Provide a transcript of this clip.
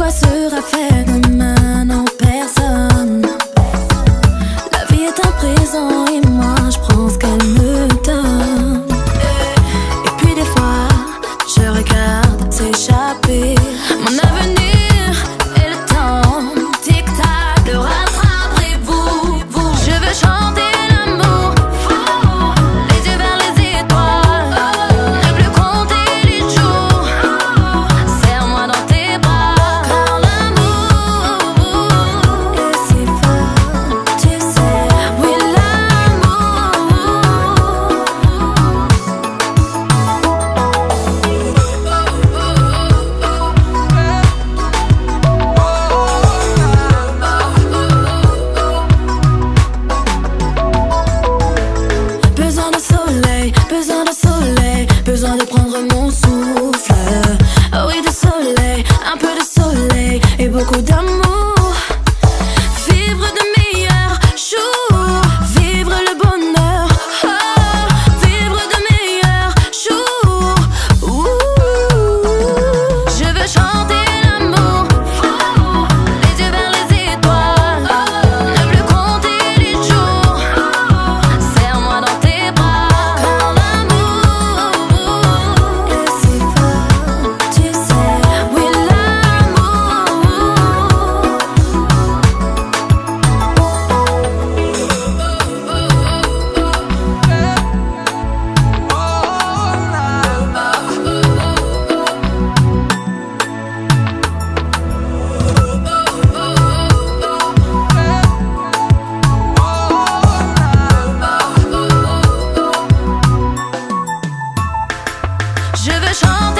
quoi sera fait demain? Non, personne. La vie est un présent et moi je prends ce qu'elle me donne. Et puis des fois, je regarde s'échapper mon avenir et le temps. Tic-tac, le rattraperez-vous? Je veux chanter l'amour fou, les yeux vers les étoiles, ne plus compter les jours. Serre-moi dans tes bras, car l'amour est si fort, tu sais. Oui, besoin de prendre mon souffle. Oh oui, de soleil, un peu de soleil et beaucoup d'amour. Vivre de meilleurs jours, vivre le bonheur. Oh, vivre de meilleurs jours. Je veux chanter l'amour fou, les yeux vers les étoiles, ne plus compter les jours. Serre-moi dans tes bras, car l'amour est si fort, tu sais. Oui, je veux chanter